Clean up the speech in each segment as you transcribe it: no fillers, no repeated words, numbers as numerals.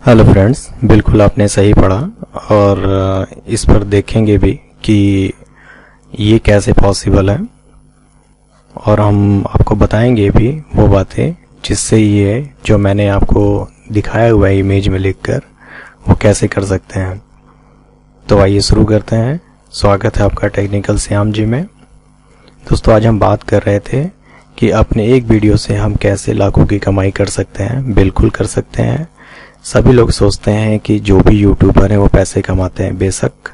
Hello friends, बिल्कुल आपने सही पढ़ा और इस पर देखेंगे भी कि ये कैसे पॉसिबल है और हम आपको बताएंगे भी वो बातें जिससे ये जो मैंने आपको दिखाया हुआ है इमेज में लिखकर वो कैसे कर सकते हैं। तो आइए शुरू करते हैं। स्वागत है आपका टेक्निकल श्याम जी में। दोस्तों, आज हम बात कर रहे थे कि अपने एक वीडियो से हम कैसे लाखों की कमाई कर सकते हैं। बिल्कुल कर सकते हैं। सभी लोग सोचते हैं कि जो भी यूट्यूबर हैं वो पैसे कमाते हैं। बेशक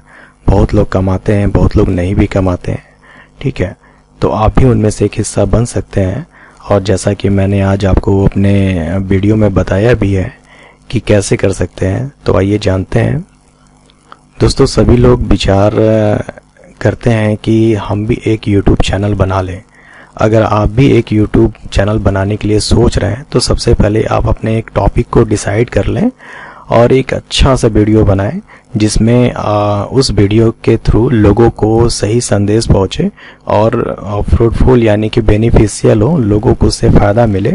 बहुत लोग कमाते हैं, बहुत लोग नहीं भी कमाते हैं, ठीक है। तो आप भी उनमें से एक हिस्सा बन सकते हैं। और जैसा कि मैंने आज आपको अपने वीडियो में बताया भी है कि कैसे कर सकते हैं, तो आइए जानते हैं। दोस्तों, सभी लोग विचार करते हैं कि हम भी एक यूट्यूब चैनल बना लें। अगर आप भी एक यूट्यूब चैनल बनाने के लिए सोच रहे हैं तो सबसे पहले आप अपने एक टॉपिक को डिसाइड कर लें और एक अच्छा सा वीडियो बनाएं जिसमें उस वीडियो के थ्रू लोगों को सही संदेश पहुंचे और फ्रूटफुल यानी कि बेनिफिशियल हो, लोगों को उससे फ़ायदा मिले।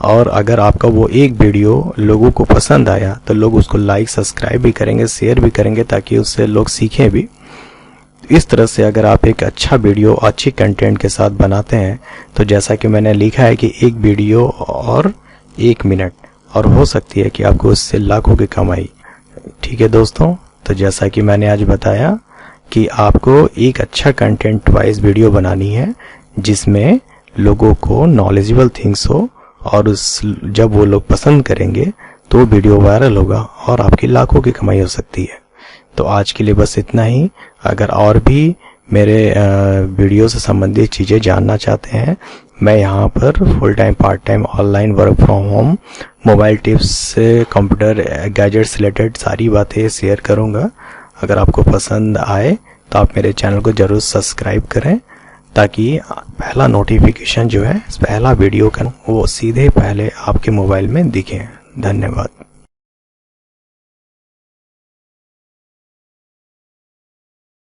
और अगर आपका वो एक वीडियो लोगों को पसंद आया तो लोग उसको लाइक सब्सक्राइब भी करेंगे, शेयर भी करेंगे ताकि उससे लोग सीखें भी। इस तरह से अगर आप एक अच्छा वीडियो अच्छी कंटेंट के साथ बनाते हैं तो जैसा कि मैंने लिखा है कि एक वीडियो और 1 मिनट और हो सकती है कि आपको उससे लाखों की कमाई। ठीक है दोस्तों, तो जैसा कि मैंने आज बताया कि आपको एक अच्छा कंटेंट वाइज वीडियो बनानी है जिसमें लोगों को नॉलेजेबल थिंग्स हो और जब वो लोग पसंद करेंगे तो वीडियो वायरल होगा और आपकी लाखों की कमाई हो सकती है। तो आज के लिए बस इतना ही। अगर और भी मेरे वीडियो से संबंधित चीज़ें जानना चाहते हैं, मैं यहाँ पर full time, part time, online, work from home, mobile tips, computer gadgets related सारी बातें शेयर करूँगा। अगर आपको पसंद आए तो आप मेरे चैनल को ज़रूर सब्सक्राइब करें ताकि पहला नोटिफिकेशन जो है, पहला वीडियो का वो सीधे पहले आपके मोबाइल में दिखे। धन्यवाद।